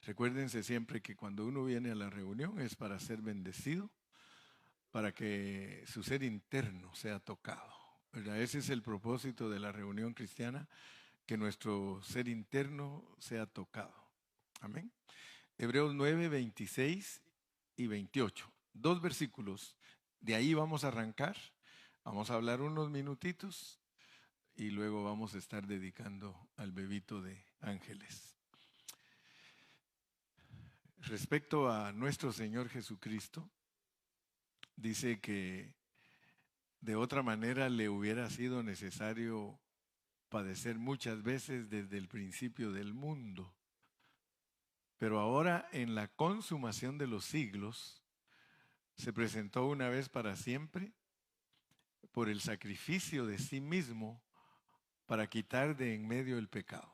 Recuérdense siempre que cuando uno viene a la reunión es para ser bendecido, para que su ser interno sea tocado, ¿verdad? Ese es el propósito de la reunión cristiana, que nuestro ser interno sea tocado. Amén. Hebreos 9, 26 y 28. 2 versículos. De ahí vamos a arrancar. Vamos a hablar unos minutitos y luego vamos a estar dedicando al bebito de Ángeles. Respecto a nuestro Señor Jesucristo, dice que de otra manera le hubiera sido necesario padecer muchas veces desde el principio del mundo. Pero ahora, en la consumación de los siglos, se presentó una vez para siempre por el sacrificio de sí mismo para quitar de en medio el pecado.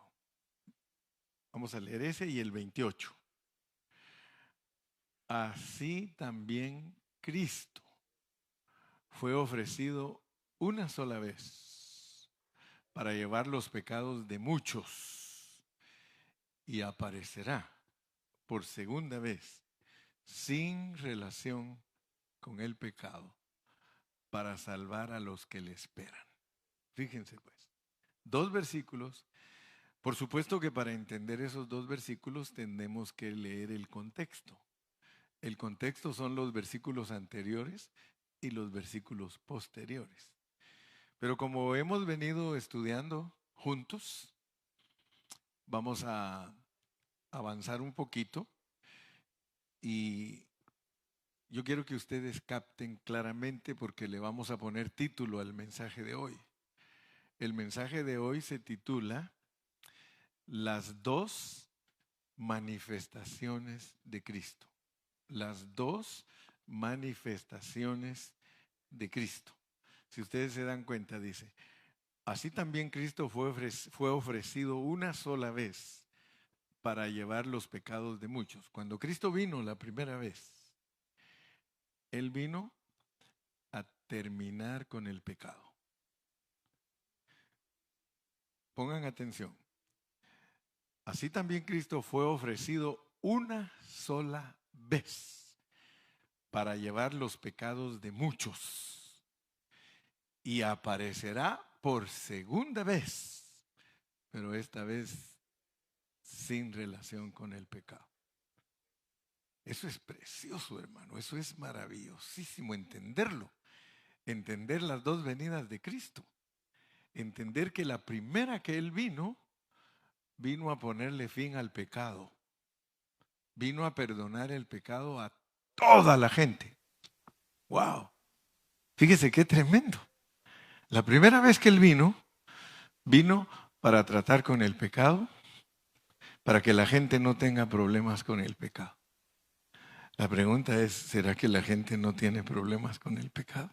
Vamos a leer ese y el 28. Así también Cristo fue ofrecido una sola vez para llevar los pecados de muchos y aparecerá por segunda vez sin relación con el pecado para salvar a los que le esperan. Fíjense pues, 2 versículos. Por supuesto que para entender esos 2 versículos tenemos que leer el contexto. El contexto son los versículos anteriores y los versículos posteriores. Pero como hemos venido estudiando juntos, vamos a avanzar un poquito y yo quiero que ustedes capten claramente, porque le vamos a poner título al mensaje de hoy. El mensaje de hoy se titula Las 2 manifestaciones de Cristo. Las 2 manifestaciones de Cristo. Si ustedes se dan cuenta, dice, así también Cristo fue ofrecido una sola vez para llevar los pecados de muchos. Cuando Cristo vino la primera vez, Él vino a terminar con el pecado. Pongan atención. Así también Cristo fue ofrecido una sola vez para llevar los pecados de muchos y aparecerá por segunda vez, pero esta vez sin relación con el pecado. Eso es precioso, hermano, eso es maravillosísimo entenderlo, entender las 2 venidas de Cristo, entender que la primera que Él vino a ponerle fin al pecado, vino a perdonar el pecado a toda la gente. ¡Wow! Fíjese qué tremendo. La primera vez que Él vino para tratar con el pecado, para que la gente no tenga problemas con el pecado. La pregunta es, ¿será que la gente no tiene problemas con el pecado?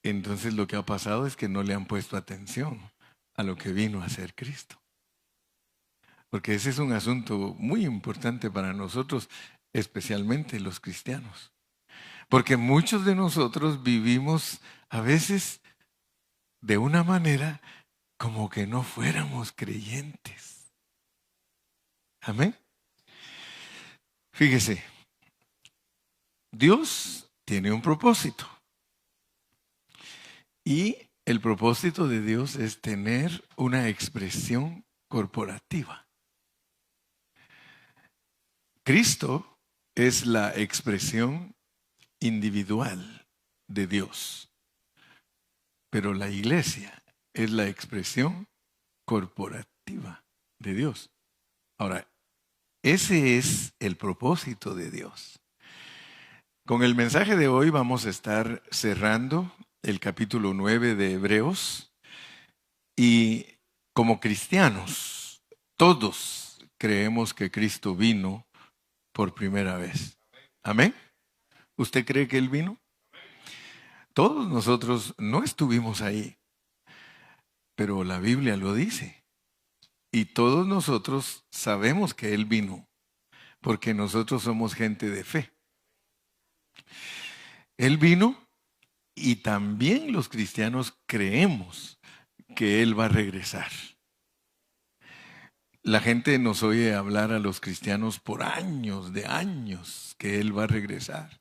Entonces lo que ha pasado es que no le han puesto atención a lo que vino a hacer Cristo. Porque ese es un asunto muy importante para nosotros, especialmente los cristianos. Porque muchos de nosotros vivimos a veces de una manera como que no fuéramos creyentes. Amén. Fíjese, Dios tiene un propósito. Y el propósito de Dios es tener una expresión corporativa. Cristo es la expresión individual de Dios, pero la iglesia es la expresión corporativa de Dios. Ahora, ese es el propósito de Dios. Con el mensaje de hoy vamos a estar cerrando el capítulo 9 de Hebreos y como cristianos, todos creemos que Cristo vino por primera vez. ¿Amén? ¿Usted cree que Él vino? Todos nosotros no estuvimos ahí, pero la Biblia lo dice. Y todos nosotros sabemos que Él vino, porque nosotros somos gente de fe. Él vino y también los cristianos creemos que Él va a regresar. La gente nos oye hablar a los cristianos por años, de años, que Él va a regresar.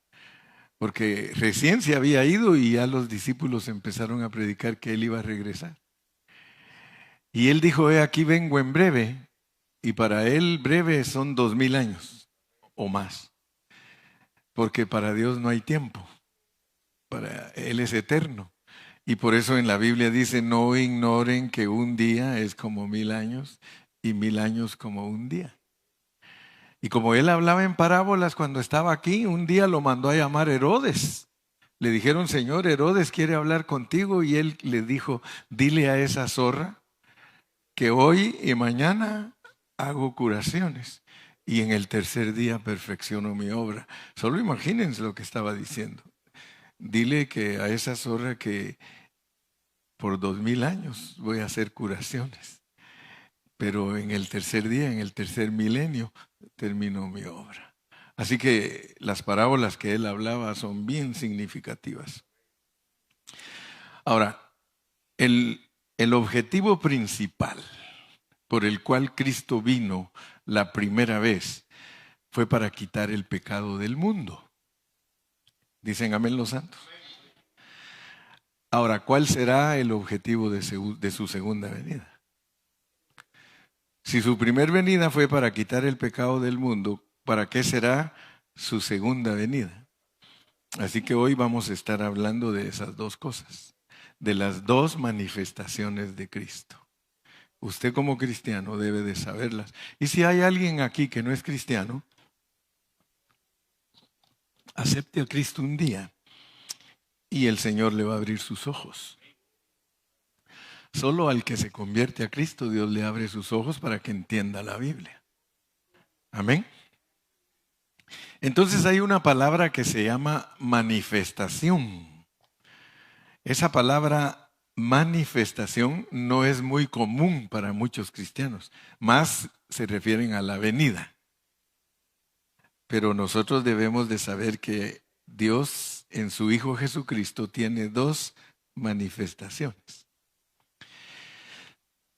Porque recién se había ido y ya los discípulos empezaron a predicar que Él iba a regresar. Y Él dijo, aquí vengo en breve. Y para Él breve son 2000 años o más. Porque para Dios no hay tiempo. Para Él es eterno. Y por eso en la Biblia dice, no ignoren que un día es como 1000 años y 1000 años como un día. Y como él hablaba en parábolas cuando estaba aquí, un día lo mandó a llamar Herodes. Le dijeron, Señor, Herodes quiere hablar contigo, y él le dijo, dile a esa zorra que hoy y mañana hago curaciones y en el tercer día perfecciono mi obra. Solo imagínense lo que estaba diciendo. Dile que a esa zorra que por 2000 años voy a hacer curaciones, pero en el tercer día, en el tercer milenio, termino mi obra. Así que las parábolas que él hablaba son bien significativas. Ahora, el objetivo principal por el cual Cristo vino la primera vez fue para quitar el pecado del mundo. ¿Dicen amén los santos? Ahora, ¿cuál será el objetivo de su segunda venida? Si su primera venida fue para quitar el pecado del mundo, ¿para qué será su segunda venida? Así que hoy vamos a estar hablando de esas dos cosas, de las dos manifestaciones de Cristo. Usted como cristiano debe de saberlas. Y si hay alguien aquí que no es cristiano, acepte a Cristo un día y el Señor le va a abrir sus ojos. Solo al que se convierte a Cristo, Dios le abre sus ojos para que entienda la Biblia. Amén. Entonces hay una palabra que se llama manifestación. Esa palabra manifestación no es muy común para muchos cristianos, más se refieren a la venida. Pero nosotros debemos de saber que Dios en su Hijo Jesucristo tiene dos manifestaciones.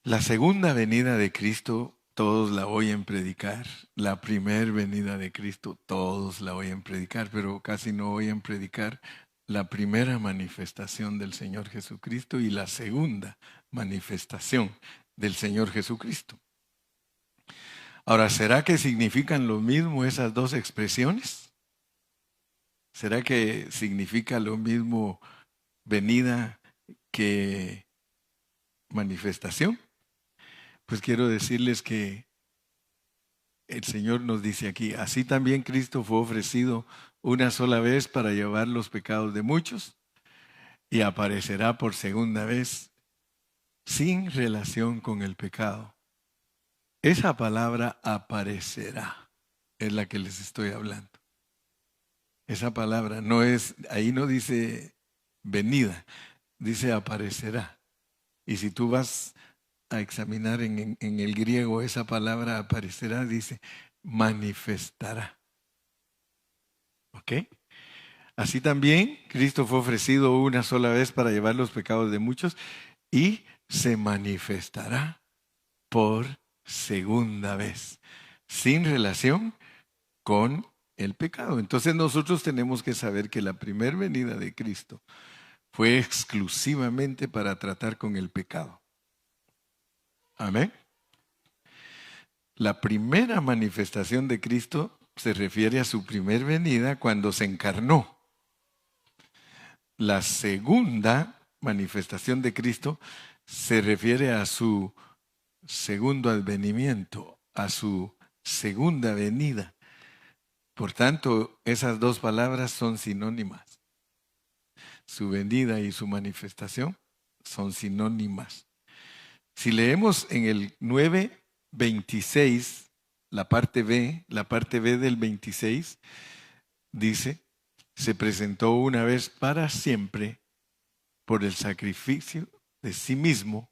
La segunda venida de Cristo, todos la oyen predicar. La primera venida de Cristo, todos la oyen predicar, pero casi no oyen predicar la primera manifestación del Señor Jesucristo y la segunda manifestación del Señor Jesucristo. Ahora, ¿será que significan lo mismo esas dos expresiones? ¿Será que significa lo mismo venida que manifestación? Pues quiero decirles que el Señor nos dice aquí, así también Cristo fue ofrecido una sola vez para llevar los pecados de muchos y aparecerá por segunda vez sin relación con el pecado. Esa palabra aparecerá es la que les estoy hablando. Esa palabra no es, ahí no dice venida, dice aparecerá. Y si tú vas a examinar en el griego esa palabra aparecerá, dice manifestará. ¿Ok? Así también Cristo fue ofrecido una sola vez para llevar los pecados de muchos y se manifestará por segunda vez, sin relación con el pecado. Entonces nosotros tenemos que saber que la primera venida de Cristo fue exclusivamente para tratar con el pecado. Amén. La primera manifestación de Cristo se refiere a su primer venida cuando se encarnó. La segunda manifestación de Cristo se refiere a su segundo advenimiento, a su segunda venida. Por tanto, esas dos palabras son sinónimas. Su venida y su manifestación son sinónimas. Si leemos en el 9:26, la parte B del 26, dice, se presentó una vez para siempre por el sacrificio de sí mismo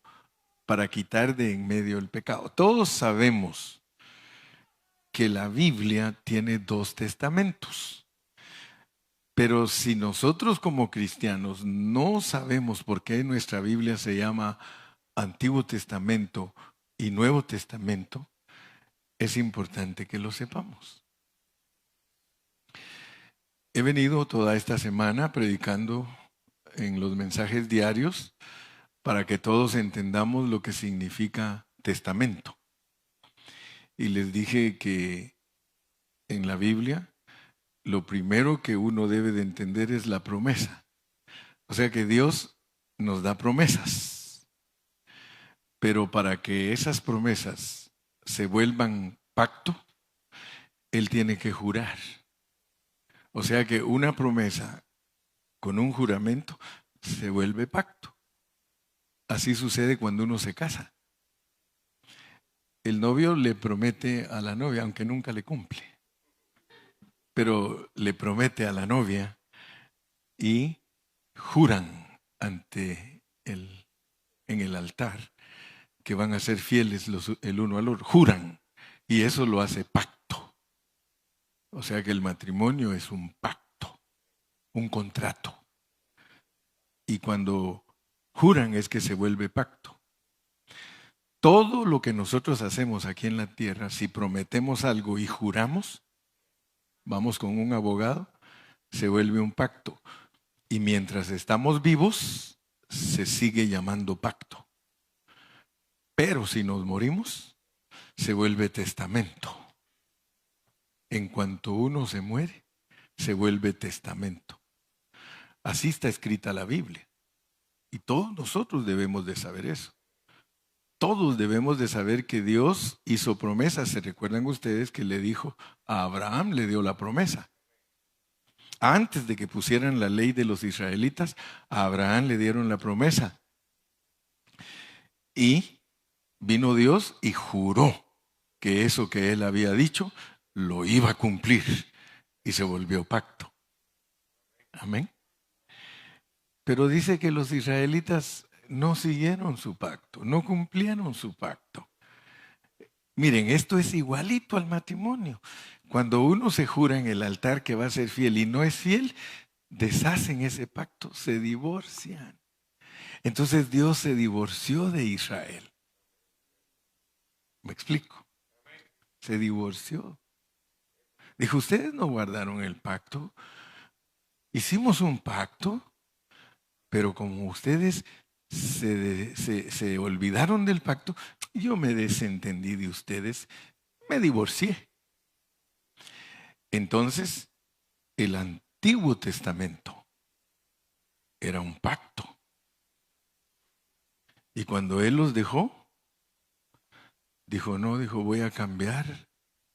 para quitar de en medio el pecado. Todos sabemos que la Biblia tiene dos testamentos. Pero si nosotros como cristianos no sabemos por qué nuestra Biblia se llama Antiguo Testamento y Nuevo Testamento, es importante que lo sepamos. He venido toda esta semana predicando en los mensajes diarios para que todos entendamos lo que significa testamento. Y les dije que en la Biblia lo primero que uno debe de entender es la promesa. O sea que Dios nos da promesas, pero para que esas promesas se vuelvan pacto, Él tiene que jurar. O sea que una promesa con un juramento se vuelve pacto. Así sucede cuando uno se casa. El novio le promete a la novia, aunque nunca le cumple, pero le promete a la novia y juran en el altar que van a ser fieles el uno al otro. Juran. Y eso lo hace pacto. O sea que el matrimonio es un pacto, un contrato. Y cuando juran es que se vuelve pacto. Todo lo que nosotros hacemos aquí en la tierra, si prometemos algo y juramos, vamos con un abogado, se vuelve un pacto. Y mientras estamos vivos, se sigue llamando pacto. Pero si nos morimos, se vuelve testamento. En cuanto uno se muere, se vuelve testamento. Así está escrita la Biblia. Y todos nosotros debemos de saber eso. Todos debemos de saber que Dios hizo promesas. ¿Se recuerdan ustedes que le dijo a Abraham, le dio la promesa? Antes de que pusieran la ley de los israelitas, a Abraham le dieron la promesa. Y vino Dios y juró que eso que él había dicho lo iba a cumplir. Y se volvió pacto. Amén. Pero dice que los israelitas no siguieron su pacto, no cumplieron su pacto. Miren, esto es igualito al matrimonio. Cuando uno se jura en el altar que va a ser fiel y no es fiel, deshacen ese pacto, se divorcian. Entonces Dios se divorció de Israel. ¿Me explico? Se divorció. Dijo, ustedes no guardaron el pacto. Hicimos un pacto, pero como ustedes se olvidaron del pacto, yo me desentendí de ustedes, me divorcié. Entonces, el Antiguo Testamento era un pacto. Y cuando Él los dejó, dijo, voy a cambiar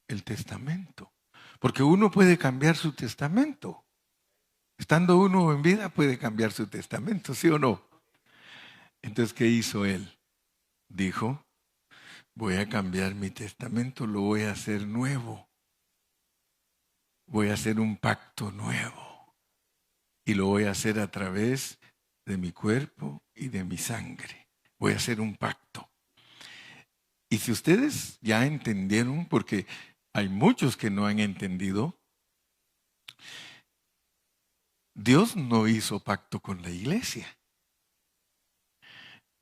el testamento. Porque uno puede cambiar su testamento. Estando uno en vida puede cambiar su testamento, ¿sí o no? Entonces, ¿qué hizo Él? Dijo, voy a cambiar mi testamento, lo voy a hacer nuevo. Voy a hacer un pacto nuevo. Y lo voy a hacer a través de mi cuerpo y de mi sangre. Voy a hacer un pacto. Y si ustedes ya entendieron, porque hay muchos que no han entendido, Dios no hizo pacto con la iglesia,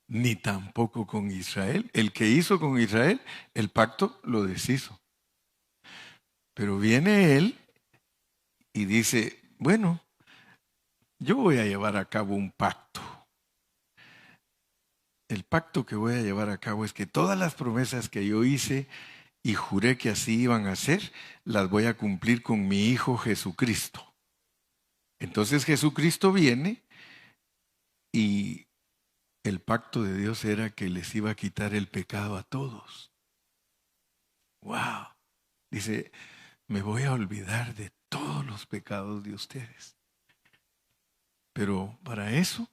ni tampoco con Israel. El que hizo con Israel, el pacto lo deshizo. Pero viene Él y dice, bueno, yo voy a llevar a cabo un pacto. El pacto que voy a llevar a cabo es que todas las promesas que yo hice y juré que así iban a ser, las voy a cumplir con mi Hijo Jesucristo. Entonces Jesucristo viene y el pacto de Dios era que les iba a quitar el pecado a todos. ¡Wow! Dice, me voy a olvidar de todos los pecados de ustedes. Pero para eso,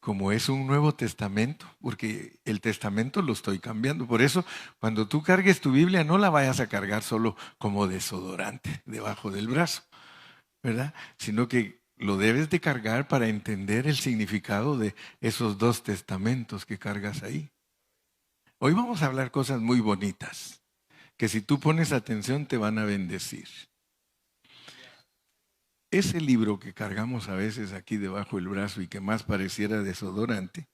como es un Nuevo Testamento, porque el testamento lo estoy cambiando. Por eso, cuando tú cargues tu Biblia, no la vayas a cargar solo como desodorante debajo del brazo, ¿verdad? Sino que lo debes de cargar para entender el significado de esos dos testamentos que cargas ahí. Hoy vamos a hablar cosas muy bonitas, que si tú pones atención te van a bendecir. Ese libro que cargamos a veces aquí debajo del brazo y que más pareciera desodorante,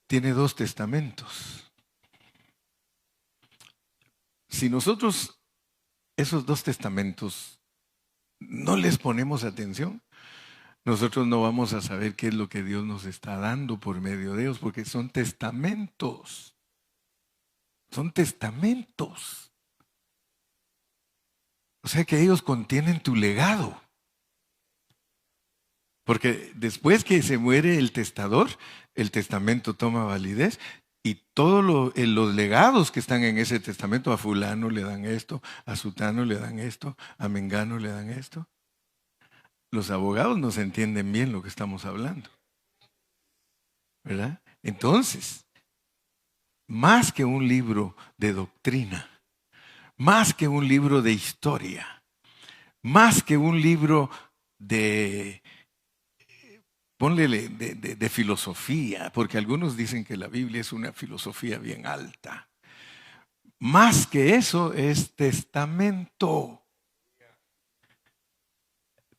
tiene dos testamentos. Si nosotros esos dos testamentos no les ponemos atención, nosotros no vamos a saber qué es lo que Dios nos está dando por medio de ellos, porque son testamentos. Son testamentos. O sea que ellos contienen tu legado. Porque después que se muere el testador, el testamento toma validez y todos los legados que están en ese testamento, a fulano le dan esto, a sutano le dan esto, a mengano le dan esto. Los abogados no se entienden bien lo que estamos hablando, ¿verdad? Entonces, más que un libro de doctrina, más que un libro de historia, más que un libro de, ponle de filosofía, porque algunos dicen que la Biblia es una filosofía bien alta. Más que eso es testamento.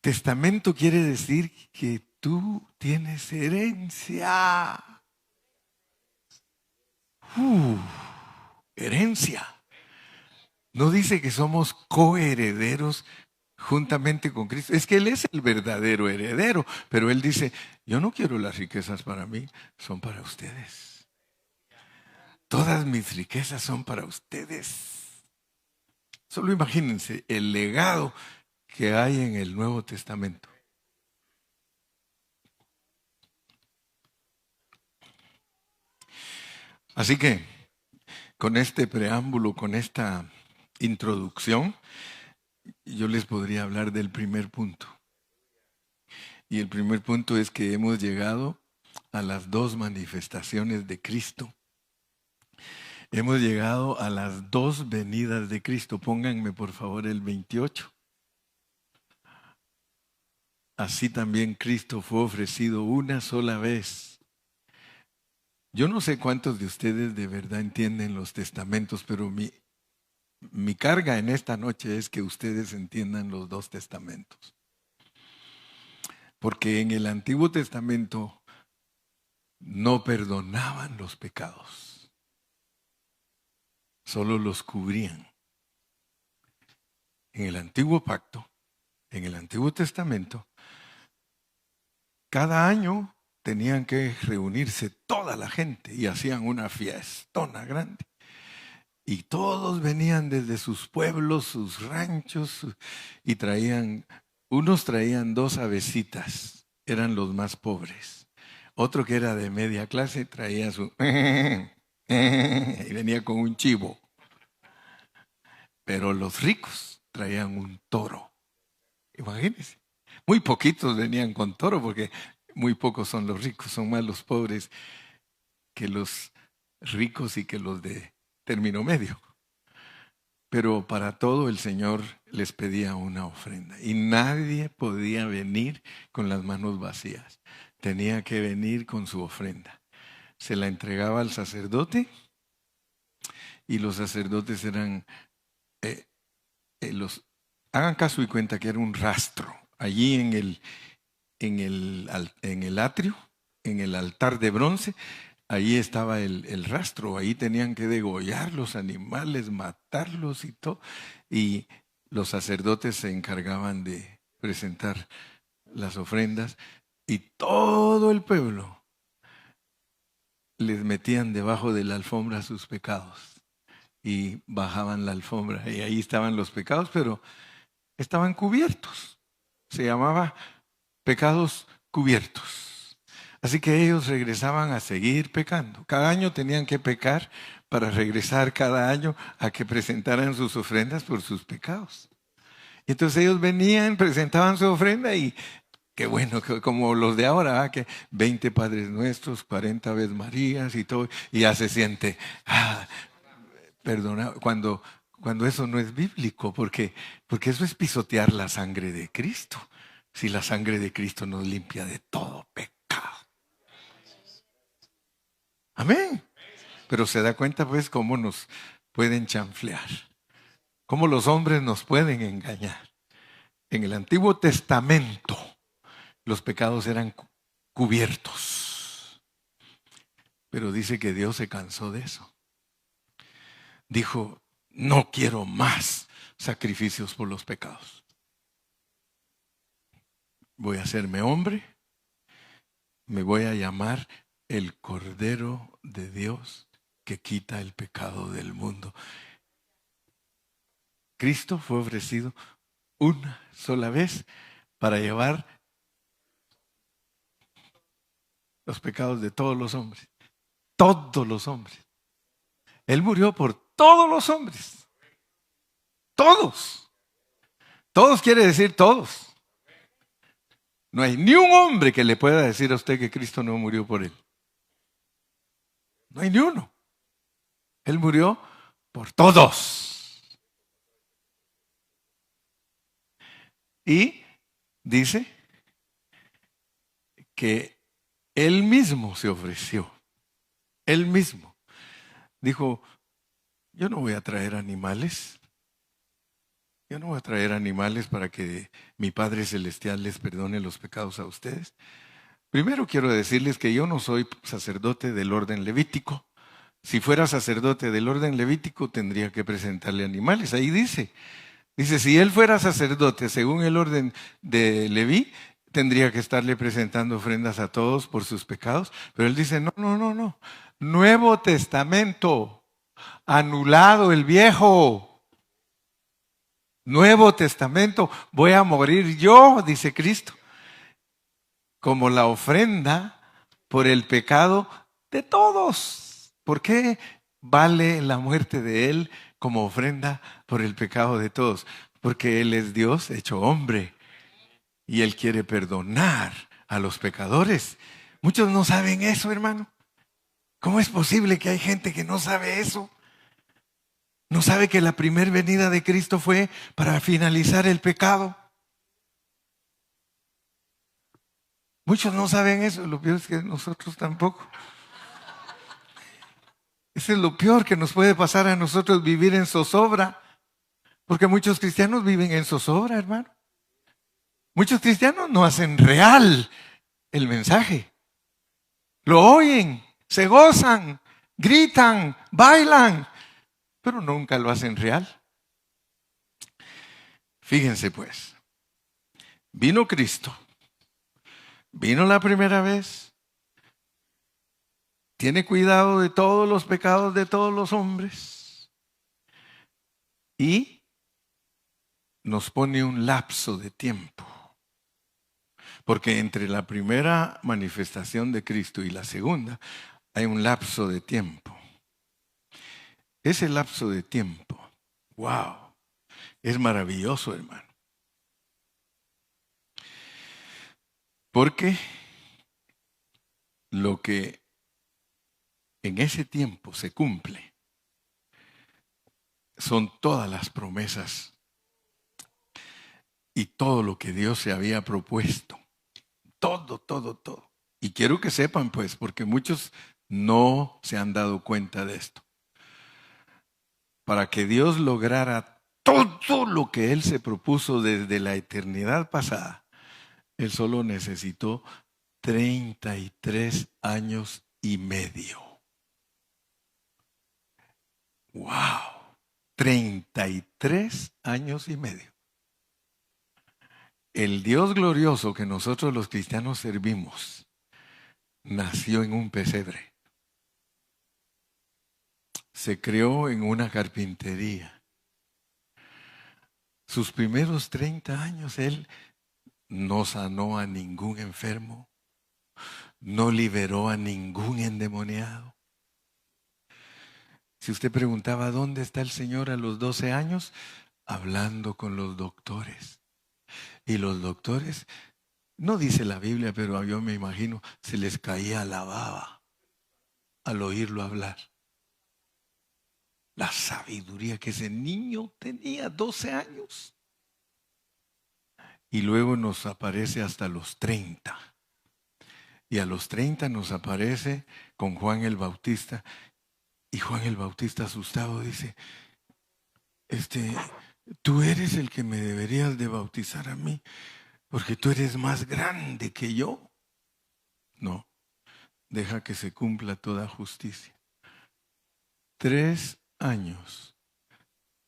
Testamento quiere decir que tú tienes herencia. Herencia. No dice que somos coherederos juntamente con Cristo. Es que Él es el verdadero heredero, pero Él dice, yo no quiero las riquezas para mí, son para ustedes. Todas mis riquezas son para ustedes. Solo imagínense el legado que hay en el Nuevo Testamento. Así que, con este preámbulo, con esta introducción, yo les podría hablar del primer punto. Y el primer punto es que hemos llegado a las dos manifestaciones de Cristo. Hemos llegado a las dos venidas de Cristo. Pónganme por favor el 28. Así también Cristo fue ofrecido una sola vez. Yo no sé cuántos de ustedes de verdad entienden los testamentos, pero mi carga en esta noche es que ustedes entiendan los dos testamentos. Porque en el Antiguo Testamento no perdonaban los pecados, solo los cubrían. En el Antiguo Pacto, en el Antiguo Testamento, cada año tenían que reunirse toda la gente y hacían una fiestona grande. Y todos venían desde sus pueblos, sus ranchos, y unos traían 2 avecitas, eran los más pobres. Otro que era de media clase traía su y venía con un chivo. Pero los ricos traían un toro. Imagínense. Muy poquitos venían con toro porque muy pocos son los ricos, son más los pobres que los ricos y que los de término medio. Pero para todo el Señor les pedía una ofrenda y nadie podía venir con las manos vacías. Tenía que venir con su ofrenda. Se la entregaba al sacerdote y los sacerdotes eran hagan caso y cuenta que era un rastro. Allí en el atrio, en el altar de bronce, ahí estaba el rastro. Ahí tenían que degollar los animales, matarlos y todo. Y los sacerdotes se encargaban de presentar las ofrendas y todo el pueblo les metían debajo de la alfombra sus pecados y bajaban la alfombra y ahí estaban los pecados, pero estaban cubiertos. Se llamaba pecados cubiertos. Así que ellos regresaban a seguir pecando. Cada año tenían que pecar para regresar cada año a que presentaran sus ofrendas por sus pecados. Y entonces ellos venían, presentaban su ofrenda y qué bueno, como los de ahora, que 20 Padres Nuestros, 40 Aves Marías y todo, y ya se siente, perdona, cuando eso no es bíblico, porque eso es pisotear la sangre de Cristo. Si la sangre de Cristo nos limpia de todo pecado. Amén. Pero se da cuenta pues cómo nos pueden chanflear, cómo los hombres nos pueden engañar. En el Antiguo Testamento los pecados eran cubiertos, pero dice que Dios se cansó de eso. Dijo, No quiero más sacrificios por los pecados. Voy a hacerme hombre, me voy a llamar el Cordero de Dios que quita el pecado del mundo. Cristo fue ofrecido una sola vez para llevar los pecados de todos los hombres. Todos los hombres. Él murió por todos los hombres. Todos. Todos quiere decir todos. No hay ni un hombre que le pueda decir a usted que Cristo no murió por él. No hay ni uno. Él murió por todos. Y dice que él mismo se ofreció. Él mismo. Dijo, yo no voy a traer animales. Yo no voy a traer animales para que mi Padre Celestial les perdone los pecados a ustedes. Primero quiero decirles que yo no soy sacerdote del orden levítico. Si fuera sacerdote del orden levítico tendría que presentarle animales. Ahí dice, si él fuera sacerdote según el orden de Leví, tendría que estarle presentando ofrendas a todos por sus pecados. Pero él dice, no. Nuevo Testamento, anulado el viejo. Nuevo Testamento, voy a morir yo, dice Cristo, como la ofrenda por el pecado de todos. ¿Por qué vale la muerte de Él como ofrenda por el pecado de todos? Porque Él es Dios hecho hombre y Él quiere perdonar a los pecadores. Muchos no saben eso, hermano. ¿Cómo es posible que hay gente que no sabe eso? ¿No sabe que la primera venida de Cristo fue para finalizar el pecado? Muchos no saben eso, lo peor es que nosotros tampoco. Eso es lo peor que nos puede pasar a nosotros, vivir en zozobra. Porque muchos cristianos viven en zozobra, hermano. Muchos cristianos no hacen real el mensaje. Lo oyen, se gozan, gritan, bailan, pero nunca lo hacen real. Fíjense pues, vino Cristo, vino la primera vez, tiene cuidado de todos los pecados de todos los hombres y nos pone un lapso de tiempo. Porque entre la primera manifestación de Cristo y la segunda hay un lapso de tiempo. Ese lapso de tiempo, wow, es maravilloso, hermano. Porque lo que en ese tiempo se cumple son todas las promesas y todo lo que Dios se había propuesto. Todo. Y quiero que sepan, pues, porque muchos no se han dado cuenta de esto. Para que Dios lograra todo lo que Él se propuso desde la eternidad pasada, Él solo necesitó 33 años y medio. ¡Wow! 33 años y medio. El Dios glorioso que nosotros los cristianos servimos nació en un pesebre. Se creó en una carpintería. Sus primeros 30 años Él no sanó a ningún enfermo, no liberó a ningún endemoniado. Si usted preguntaba dónde está el Señor a los 12 años, hablando con los doctores. Y los doctores, no dice la Biblia, pero yo me imagino, se les caía la baba al oírlo hablar. La sabiduría que ese niño tenía, 12 años. Y luego nos aparece hasta los 30. Y a los 30 nos aparece con Juan el Bautista. Y Juan el Bautista asustado dice, tú eres el que me deberías de bautizar a mí, porque tú eres más grande que yo. No, deja que se cumpla toda justicia. 3 años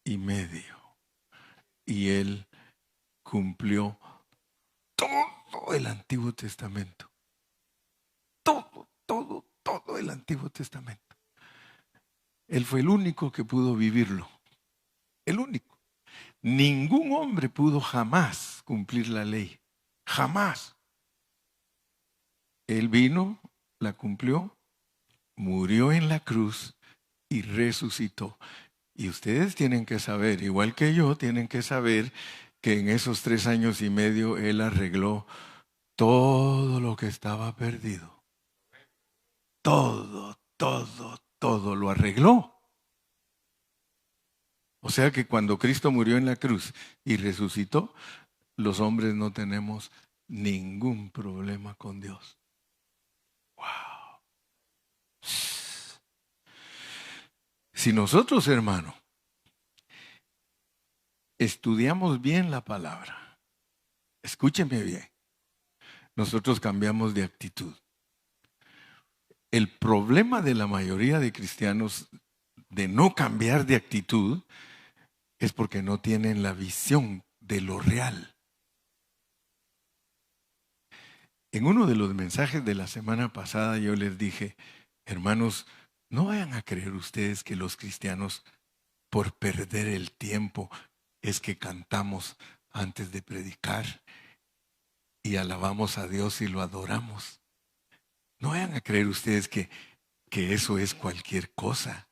y medio. Y Él cumplió todo el Antiguo Testamento. Todo el Antiguo Testamento. Él fue el único que pudo vivirlo. El único. Ningún hombre pudo jamás cumplir la ley. Jamás. Él vino, la cumplió, murió en la cruz y resucitó. Y ustedes tienen que saber, igual que yo, tienen que saber que en esos 3 años y medio Él arregló todo lo que estaba perdido. Todo lo arregló. O sea que cuando Cristo murió en la cruz y resucitó, los hombres no tenemos ningún problema con Dios. ¡Wow! Si nosotros, hermano, estudiamos bien la palabra, escúcheme bien, nosotros cambiamos de actitud. El problema de la mayoría de cristianos de no cambiar de actitud es porque no tienen la visión de lo real. En uno de los mensajes de la semana pasada yo les dije, hermanos, no vayan a creer ustedes que los cristianos, por perder el tiempo, es que cantamos antes de predicar y alabamos a Dios y lo adoramos. No vayan a creer ustedes que eso es cualquier cosa.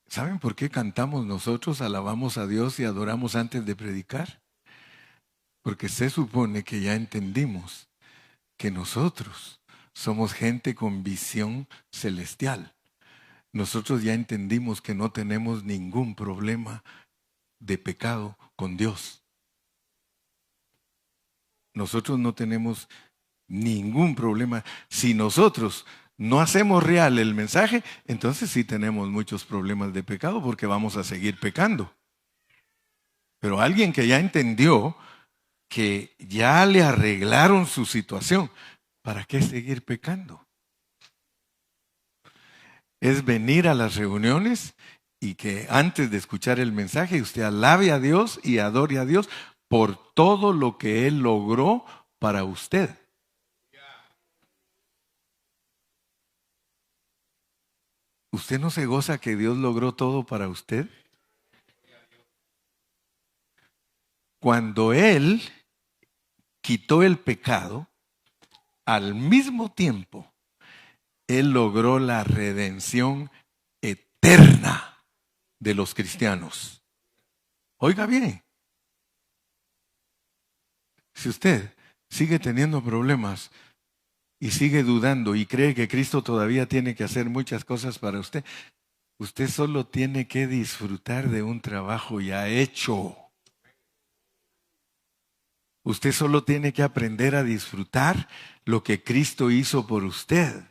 ¿Saben por qué cantamos nosotros, alabamos a Dios y adoramos antes de predicar? Porque se supone que ya entendimos que nosotros somos gente con visión celestial. Nosotros ya entendimos que no tenemos ningún problema de pecado con Dios. Nosotros no tenemos ningún problema. Si nosotros no hacemos real el mensaje, entonces sí tenemos muchos problemas de pecado porque vamos a seguir pecando. Pero alguien que ya entendió que ya le arreglaron su situación, ¿para qué seguir pecando? Es venir a las reuniones y que antes de escuchar el mensaje usted alabe a Dios y adore a Dios por todo lo que Él logró para usted. ¿Usted no se goza que Dios logró todo para usted? Cuando Él quitó el pecado, al mismo tiempo, Él logró la redención eterna de los cristianos. Oiga bien, si usted sigue teniendo problemas y sigue dudando y cree que Cristo todavía tiene que hacer muchas cosas para usted, usted solo tiene que disfrutar de un trabajo ya hecho. Usted solo tiene que aprender a disfrutar lo que Cristo hizo por usted.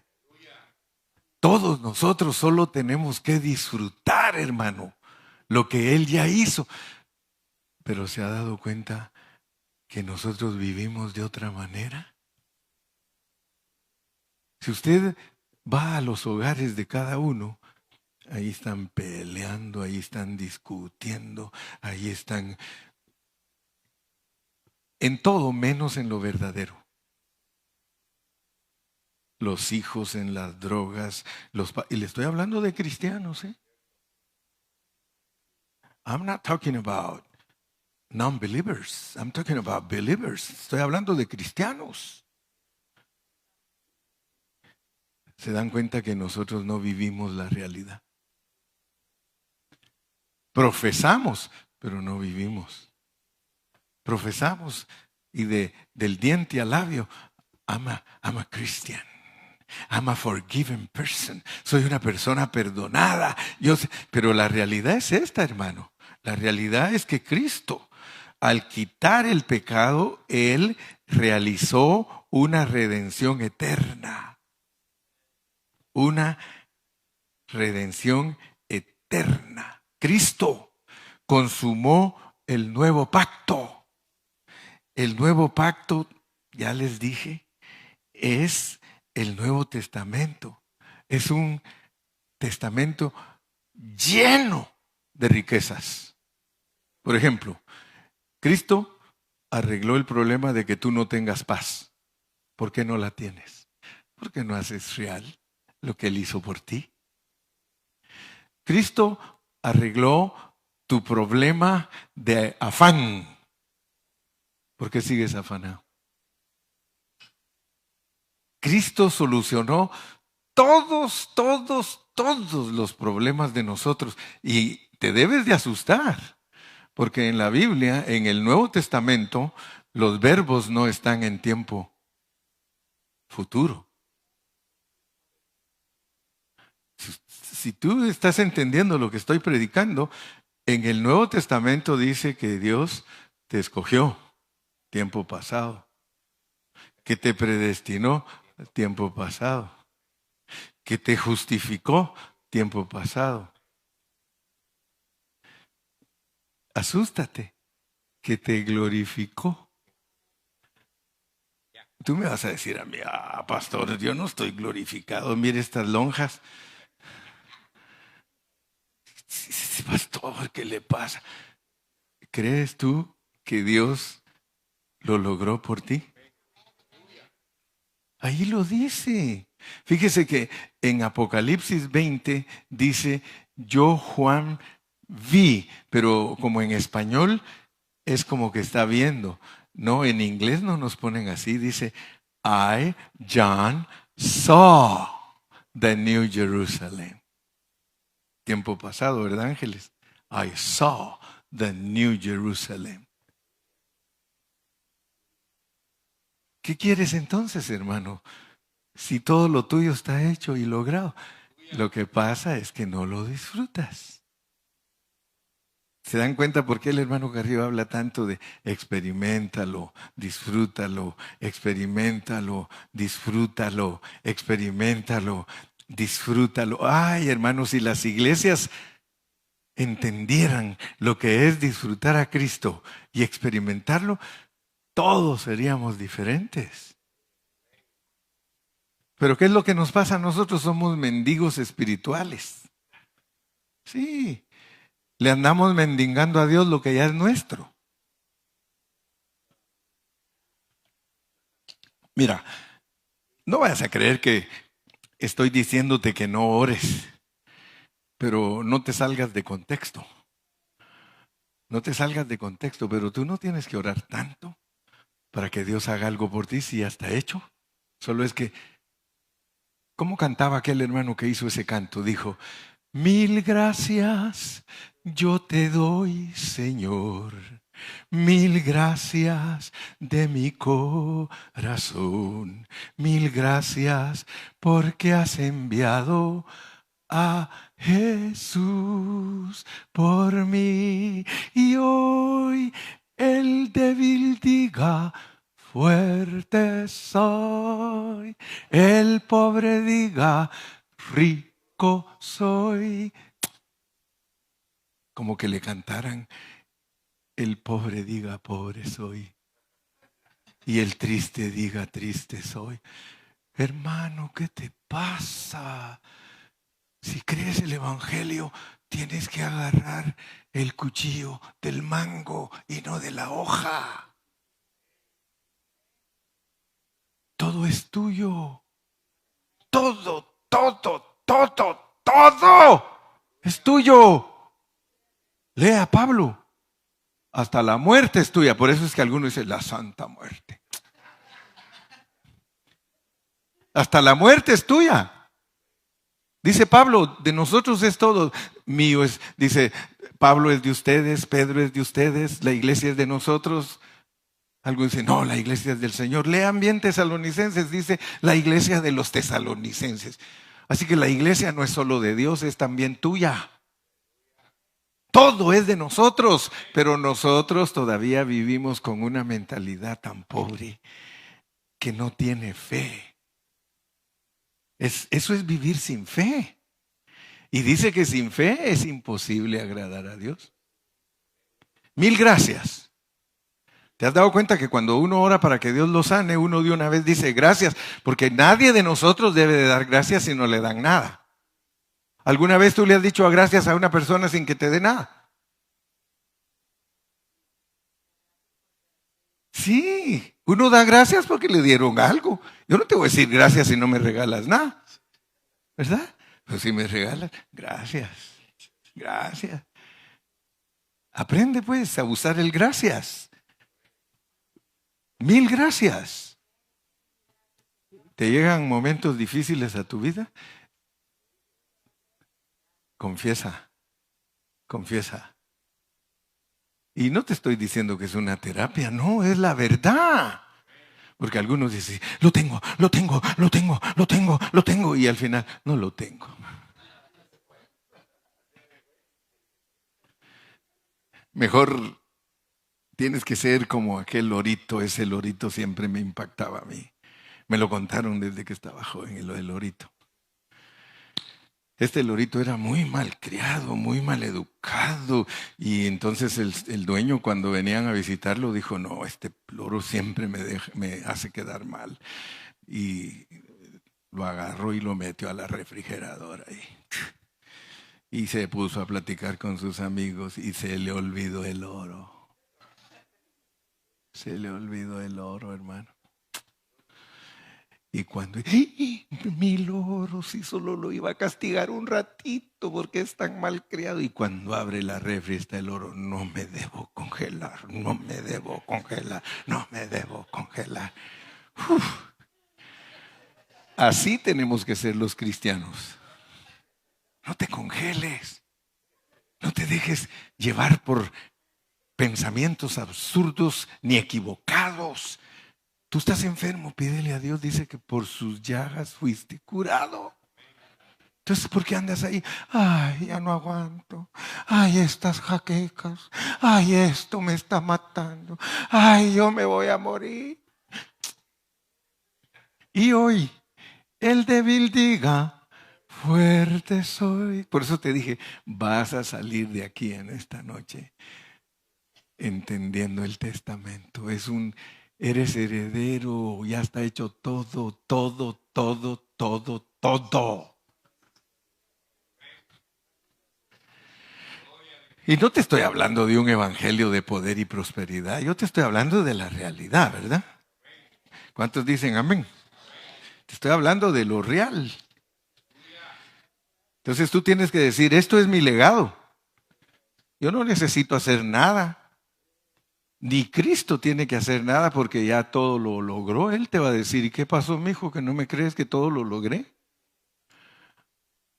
Todos nosotros solo tenemos que disfrutar, hermano, lo que Él ya hizo. Pero ¿se ha dado cuenta que nosotros vivimos de otra manera? Si usted va a los hogares de cada uno, ahí están peleando, ahí están discutiendo, ahí están en todo menos en lo verdadero. Los hijos en las drogas, y le estoy hablando de cristianos, ¿eh? I'm not talking about non-believers, I'm talking about believers. Estoy hablando de cristianos. Se dan cuenta que nosotros no vivimos la realidad. Profesamos, pero no vivimos. Profesamos y del diente al labio, I'm a Christian. I'm a forgiven person. Soy una persona perdonada. Pero la realidad es esta, hermano. La realidad es que Cristo, al quitar el pecado, Él realizó una redención eterna. Una redención eterna. Cristo consumó el nuevo pacto. El nuevo pacto, ya les dije, es el Nuevo Testamento. Es un testamento lleno de riquezas. Por ejemplo, Cristo arregló el problema de que tú no tengas paz. ¿Por qué no la tienes? Porque no haces real lo que Él hizo por ti. Cristo arregló tu problema de afán. ¿Por qué sigues afanado? Cristo solucionó todos los problemas de nosotros. Y te debes de asustar, porque en la Biblia, en el Nuevo Testamento, los verbos no están en tiempo futuro. Si tú estás entendiendo lo que estoy predicando, en el Nuevo Testamento dice que Dios te escogió, tiempo pasado, que te predestinó, tiempo pasado, que te justificó, tiempo pasado. Asústate, que te glorificó. Tú me vas a decir a mí, pastor, yo no estoy glorificado, mire estas lonjas. Sí, pastor, ¿qué le pasa? ¿Crees tú que Dios lo logró por ti? Ahí lo dice. Fíjese que en Apocalipsis 20 dice, yo Juan vi, pero como en español es como que está viendo. No, en inglés no nos ponen así, dice, I, John, saw the New Jerusalem. Tiempo pasado, ¿verdad, ángeles? I saw the New Jerusalem. ¿Qué quieres entonces, hermano? Si todo lo tuyo está hecho y logrado. Lo que pasa es que no lo disfrutas. ¿Se dan cuenta por qué el hermano Carrillo habla tanto de experiméntalo, disfrútalo, experiméntalo, disfrútalo, experiméntalo, disfrútalo? Ay, hermanos, si las iglesias entendieran lo que es disfrutar a Cristo y experimentarlo, todos seríamos diferentes. Pero ¿qué es lo que nos pasa? Nosotros somos mendigos espirituales. Sí, le andamos mendigando a Dios lo que ya es nuestro. Mira, no vayas a creer que estoy diciéndote que no ores, pero no te salgas de contexto. No te salgas de contexto, pero tú no tienes que orar tanto para que Dios haga algo por ti si ya está hecho. Solo es que, ¿cómo cantaba aquel hermano que hizo ese canto? Dijo, 1000 gracias yo te doy, Señor. 1000 gracias de mi corazón. 1000 gracias porque has enviado a Jesús por mí. Y hoy el débil diga, fuerte soy. El pobre diga, rico soy. Como que le cantaran, el pobre diga, pobre soy. Y el triste diga, triste soy. Hermano, ¿qué te pasa? Si crees el evangelio, tienes que agarrar el cuchillo del mango y no de la hoja. Todo es tuyo. Todo es tuyo. Lea Pablo. Hasta la muerte es tuya. Por eso es que algunos dicen la santa muerte. Hasta la muerte es tuya. Dice Pablo, de nosotros es todo. Mío es, dice, Pablo es de ustedes, Pedro es de ustedes, la iglesia es de nosotros. Algunos dicen, no, la iglesia es del Señor. Lean bien Tesalonicenses, dice, la iglesia de los tesalonicenses. Así que la iglesia no es solo de Dios, es también tuya. Todo es de nosotros, pero nosotros todavía vivimos con una mentalidad tan pobre que no tiene fe. Eso es vivir sin fe. Y dice que sin fe es imposible agradar a Dios. 1000 gracias. ¿Te has dado cuenta que cuando uno ora para que Dios lo sane, uno de una vez dice gracias? Porque nadie de nosotros debe de dar gracias si no le dan nada. ¿Alguna vez tú le has dicho gracias a una persona sin que te dé nada? Sí, uno da gracias porque le dieron algo. Yo no te voy a decir gracias si no me regalas nada, ¿verdad? Pero si me regalas, gracias, gracias. Aprende pues a usar el gracias. Mil gracias. ¿Te llegan momentos difíciles a tu vida? Confiesa, confiesa. Y no te estoy diciendo que es una terapia, no, es la verdad. Porque algunos dicen, lo tengo, lo tengo, lo tengo, lo tengo, lo tengo, y al final no lo tengo. Mejor tienes que ser como aquel lorito, ese lorito siempre me impactaba a mí. Me lo contaron desde que estaba joven, el lorito. Este lorito era muy mal criado, muy mal educado, y entonces el dueño cuando venían a visitarlo dijo, no, este loro siempre me hace quedar mal. Y lo agarró y lo metió a la refrigeradora y se puso a platicar con sus amigos y se le olvidó el oro. Se le olvidó el oro, hermano. Y cuando, ¡ay, mi loro, si solo lo iba a castigar un ratito porque es tan mal criado! Y cuando abre la refri está el oro, no me debo congelar, no me debo congelar, no me debo congelar. Uf. Así tenemos que ser los cristianos. No te congeles, no te dejes llevar por pensamientos absurdos ni equivocados. Tú estás enfermo, pídele a Dios, dice que por sus llagas fuiste curado. Entonces, ¿por qué andas ahí? Ay, ya no aguanto. Ay, estas jaquecas. Ay, esto me está matando. Ay, yo me voy a morir. Y hoy el débil diga, fuerte soy. Por eso te dije, vas a salir de aquí en esta noche entendiendo el testamento. Eres heredero, ya está hecho todo, todo, todo, todo, todo. Y no te estoy hablando de un evangelio de poder y prosperidad, yo te estoy hablando de la realidad, ¿verdad? ¿Cuántos dicen amén? Te estoy hablando de lo real. Entonces tú tienes que decir, esto es mi legado. Yo no necesito hacer nada. Ni Cristo tiene que hacer nada porque ya todo lo logró. Él te va a decir, ¿y qué pasó, mijo, que no me crees que todo lo logré?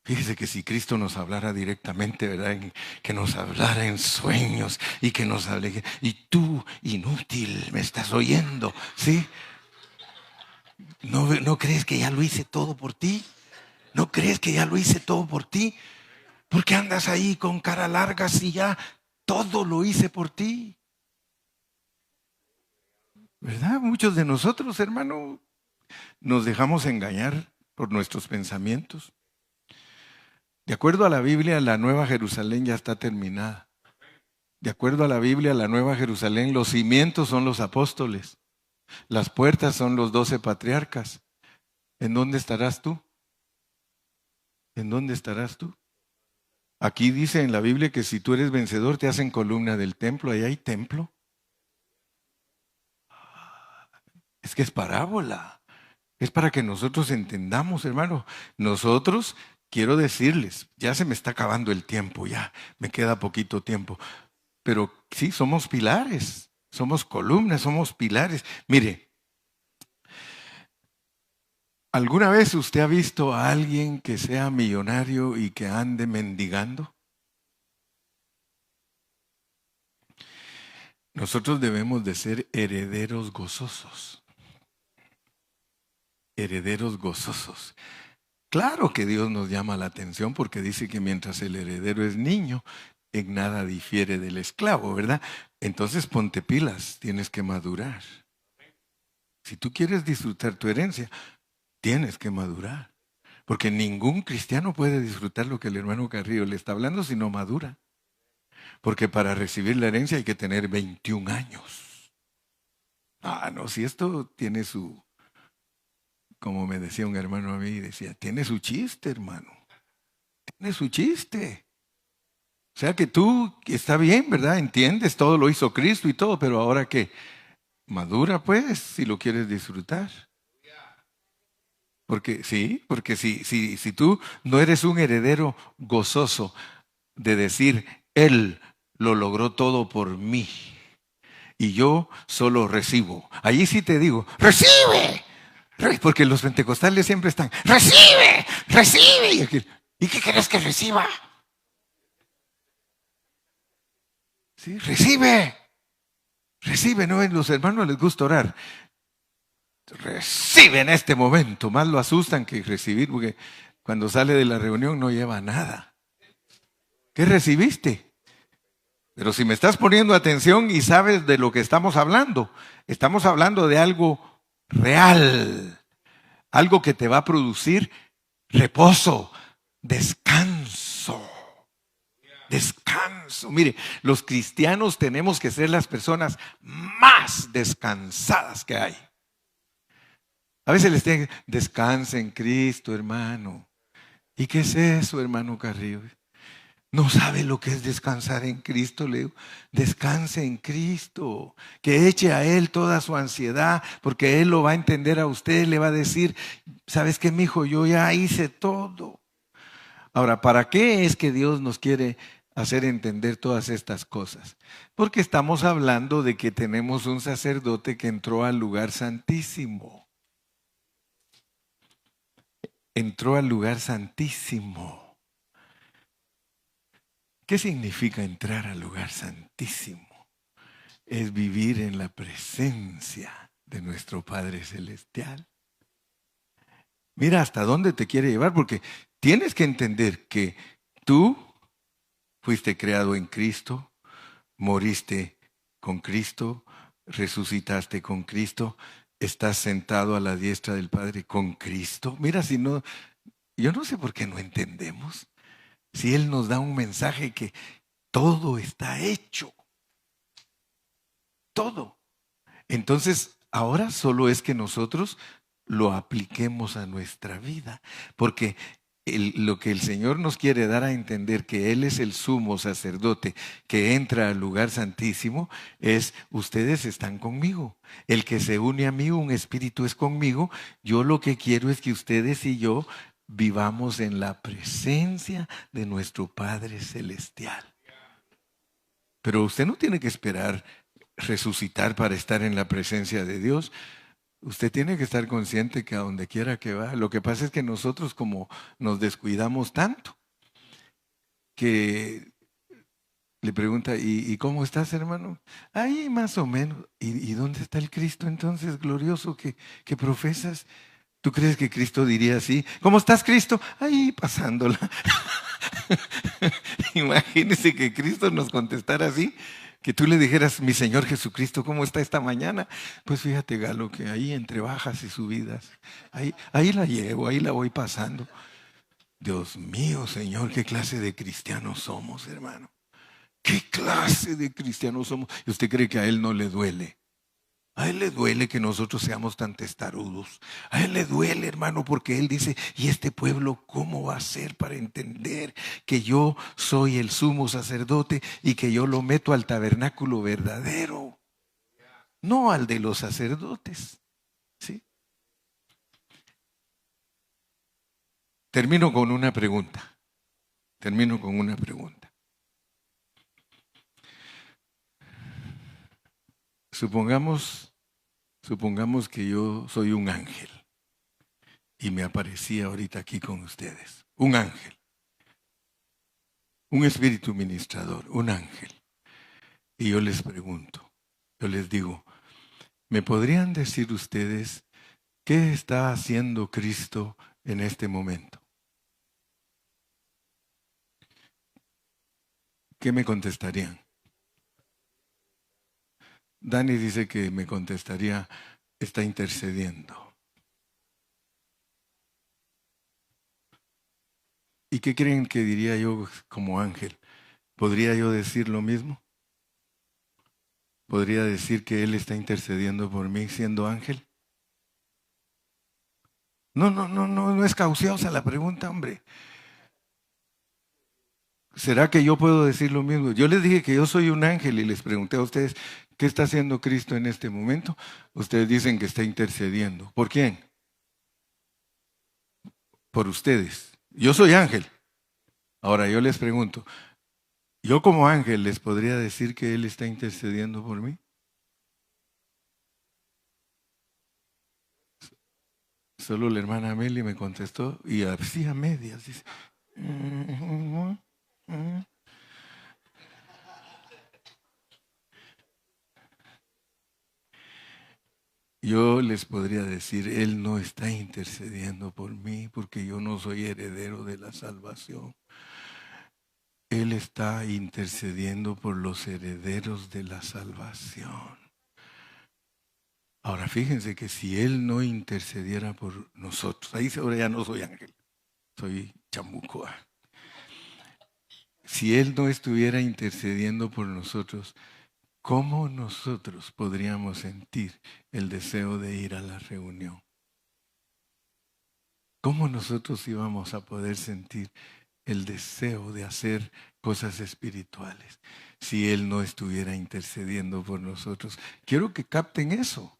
Fíjese que si Cristo nos hablara directamente, ¿verdad? Que nos hablara en sueños y que nos hable, y tú, inútil, me estás oyendo, ¿sí? ¿No crees que ya lo hice todo por ti? ¿No crees que ya lo hice todo por ti? ¿Por qué andas ahí con cara larga si ya todo lo hice por ti? ¿Verdad? Muchos de nosotros, hermano, nos dejamos engañar por nuestros pensamientos. De acuerdo a la Biblia, la Nueva Jerusalén ya está terminada. De acuerdo a la Biblia, la Nueva Jerusalén, los cimientos son los apóstoles, las puertas son los 12 patriarcas. ¿En dónde estarás tú? ¿En dónde estarás tú? Aquí dice en la Biblia que si tú eres vencedor te hacen columna del templo. Ahí hay templo. Es que es parábola. Es para que nosotros entendamos, hermano. Nosotros, quiero decirles, ya se me está acabando el tiempo, ya me queda poquito tiempo. Pero sí, somos pilares, somos columnas, somos pilares. Mire, ¿alguna vez usted ha visto a alguien que sea millonario y que ande mendigando? Nosotros debemos de ser herederos gozosos. Herederos gozosos. Claro que Dios nos llama la atención porque dice que mientras el heredero es niño, en nada difiere del esclavo, ¿verdad? Entonces ponte pilas, tienes que madurar. Si tú quieres disfrutar tu herencia, tienes que madurar. Porque ningún cristiano puede disfrutar lo que el hermano Carrillo le está hablando si no madura. Porque para recibir la herencia hay que tener 21 años. Ah, no, si esto tiene como me decía un hermano a mí, decía, tiene su chiste, hermano. Es su chiste. O sea que tú, está bien, ¿verdad? Entiendes, todo lo hizo Cristo y todo, pero ahora que madura, pues, si lo quieres disfrutar. Porque sí, porque si tú no eres un heredero gozoso de decir, Él lo logró todo por mí y yo solo recibo. Allí sí te digo, recibe. Porque los pentecostales siempre están, recibe, recibe. ¿Y qué quieres que reciba? Sí, recibe, recibe. No, los hermanos les gusta orar. Recibe en este momento. Más lo asustan que recibir, porque cuando sale de la reunión no lleva nada. ¿Qué recibiste? Pero si me estás poniendo atención y sabes de lo que estamos hablando de algo real, algo que te va a producir reposo, descanso. Descanso. Mire, los cristianos tenemos que ser las personas más descansadas que hay. A veces les tienen que descansa en Cristo, hermano. ¿Y qué es eso, hermano Carrillo? No sabe lo que es descansar en Cristo, Leo. Descanse en Cristo, que eche a Él toda su ansiedad, porque Él lo va a entender a usted, le va a decir, ¿sabes qué, mijo? Yo ya hice todo. Ahora, ¿para qué es que Dios nos quiere hacer entender todas estas cosas? Porque estamos hablando de que tenemos un sacerdote que entró al lugar santísimo. Entró al lugar santísimo. ¿Qué significa entrar al lugar santísimo? Es vivir en la presencia de nuestro Padre Celestial. Mira hasta dónde te quiere llevar, porque tienes que entender que tú fuiste creado en Cristo, moriste con Cristo, resucitaste con Cristo, estás sentado a la diestra del Padre con Cristo. Mira, si no, yo no sé por qué no entendemos. Si Él nos da un mensaje que todo está hecho, todo. Entonces, ahora solo es que nosotros lo apliquemos a nuestra vida, porque lo que el Señor nos quiere dar a entender que Él es el sumo sacerdote que entra al lugar santísimo es, ustedes están conmigo. El que se une a mí, un espíritu es conmigo. Yo lo que quiero es que ustedes y yo vivamos en la presencia de nuestro Padre Celestial. Pero usted no tiene que esperar resucitar para estar en la presencia de Dios. Usted tiene que estar consciente que a donde quiera que va, lo que pasa es que nosotros como nos descuidamos tanto, que le pregunta, ¿y cómo estás, hermano? Ahí más o menos. ¿Y dónde está el Cristo entonces glorioso que profesas? ¿Tú crees que Cristo diría así? ¿Cómo estás, Cristo? Ahí pasándola. Imagínese que Cristo nos contestara así, que tú le dijeras, mi Señor Jesucristo, ¿cómo está esta mañana? Pues fíjate, Galo, que ahí entre bajas y subidas, ahí la llevo, ahí la voy pasando. Dios mío, Señor, ¿qué clase de cristianos somos, hermano? ¿Qué clase de cristianos somos? ¿Y usted cree que a Él no le duele? A Él le duele que nosotros seamos tan testarudos. A Él le duele, hermano, porque Él dice, ¿y este pueblo cómo va a ser para entender que yo soy el sumo sacerdote y que yo lo meto al tabernáculo verdadero? No al de los sacerdotes. ¿Sí? Termino con una pregunta. Supongamos que yo soy un ángel y me aparecí ahorita aquí con ustedes. Un ángel. Un espíritu ministrador, un ángel. Y yo les pregunto, yo les digo, ¿me podrían decir ustedes qué está haciendo Cristo en este momento? ¿Qué me contestarían? Dani dice que me contestaría, está intercediendo. ¿Y qué creen que diría yo como ángel? ¿Podría yo decir lo mismo? ¿Podría decir que Él está intercediendo por mí siendo ángel? No es cauciosa la pregunta, hombre. ¿Será que yo puedo decir lo mismo? Yo les dije que yo soy un ángel y les pregunté a ustedes, ¿qué está haciendo Cristo en este momento? Ustedes dicen que está intercediendo. ¿Por quién? Por ustedes. Yo soy ángel. Ahora yo les pregunto, ¿yo como ángel les podría decir que Él está intercediendo por mí? Solo la hermana Amelie me contestó y así a medias. Dice, "Mm, mm". Yo les podría decir, Él no está intercediendo por mí porque yo no soy heredero de la salvación. Él está intercediendo por los herederos de la salvación. Ahora fíjense que si Él no intercediera por nosotros, ahí ahora ya no soy ángel, soy chamuco. Si Él no estuviera intercediendo por nosotros, ¿cómo nosotros podríamos sentir el deseo de ir a la reunión? ¿Cómo nosotros íbamos a poder sentir el deseo de hacer cosas espirituales si Él no estuviera intercediendo por nosotros? Quiero que capten eso.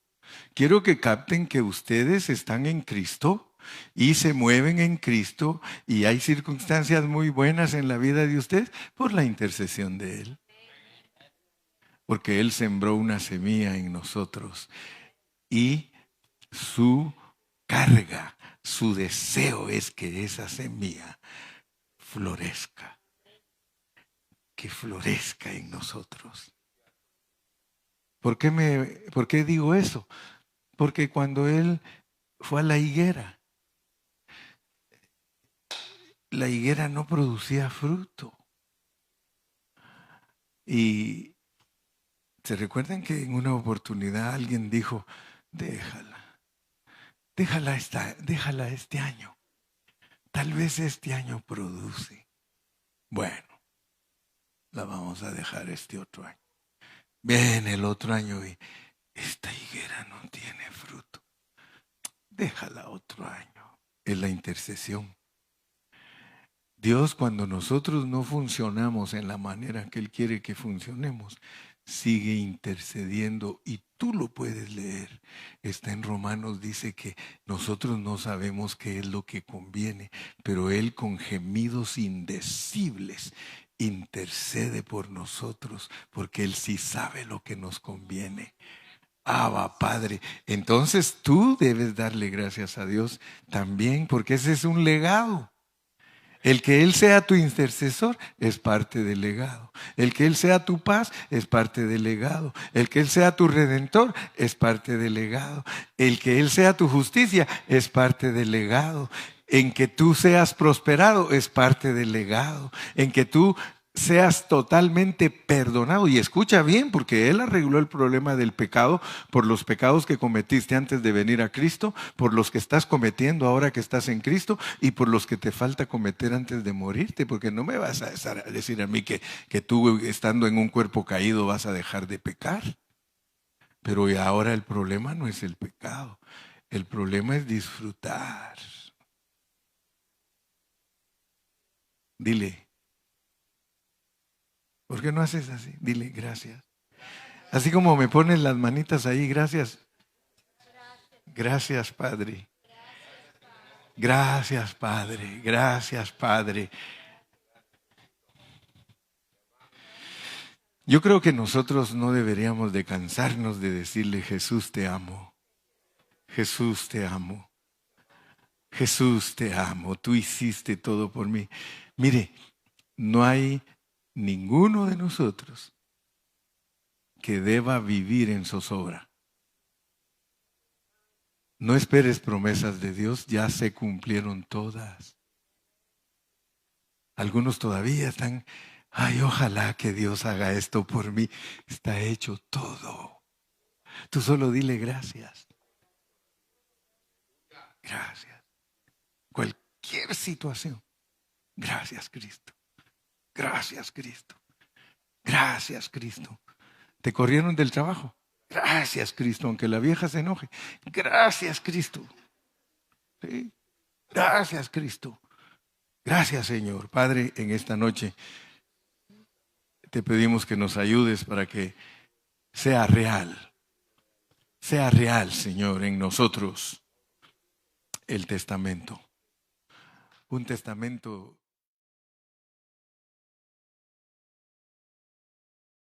Quiero que capten que ustedes están en Cristo y se mueven en Cristo y hay circunstancias muy buenas en la vida de ustedes por la intercesión de Él. Porque Él sembró una semilla en nosotros y su carga, su deseo es que esa semilla florezca, que florezca en nosotros. ¿Por qué digo eso? Porque cuando Él fue a la higuera no producía fruto. Y se recuerdan que en una oportunidad alguien dijo, déjala este año. Tal vez este año produce. Bueno, la vamos a dejar este otro año. Viene el otro año y esta higuera no tiene fruto. Déjala otro año. Es la intercesión. Dios, cuando nosotros no funcionamos en la manera que Él quiere que funcionemos, sigue intercediendo y tú lo puedes leer. Está en Romanos, dice que nosotros no sabemos qué es lo que conviene, pero Él con gemidos indecibles intercede por nosotros, porque Él sí sabe lo que nos conviene. Abba, Padre. Entonces tú debes darle gracias a Dios también, porque ese es un legado. El que Él sea tu intercesor es parte del legado. El que Él sea tu paz es parte del legado. El que Él sea tu redentor es parte del legado. El que Él sea tu justicia es parte del legado. En que tú seas prosperado es parte del legado. En que tú seas totalmente perdonado. Y escucha bien, porque Él arregló el problema del pecado por los pecados que cometiste antes de venir a Cristo, por los que estás cometiendo ahora que estás en Cristo y por los que te falta cometer antes de morirte, porque no me vas a decir a mí que tú estando en un cuerpo caído vas a dejar de pecar. Pero ahora el problema no es el pecado, el problema es disfrutar. Dile, ¿por qué no haces así? Dile gracias. Así como me pones las manitas ahí, gracias. Gracias, Padre. Gracias, Padre. Gracias, Padre. Yo creo que nosotros no deberíamos de cansarnos de decirle, Jesús, te amo. Jesús, te amo. Jesús, te amo. Tú hiciste todo por mí. Mire, no hay ninguno de nosotros que deba vivir en zozobra. No esperes promesas de Dios, ya se cumplieron todas. Algunos todavía están, ay, ojalá que Dios haga esto por mí. Está hecho todo. Tú solo dile gracias. Gracias. Cualquier situación. Gracias, Cristo. Gracias, Cristo. Gracias, Cristo. ¿Te corrieron del trabajo? Gracias, Cristo, aunque la vieja se enoje. Gracias, Cristo. ¿Sí? Gracias, Cristo. Gracias, Señor. Padre, en esta noche te pedimos que nos ayudes para que sea real, Señor, en nosotros el testamento. Un testamento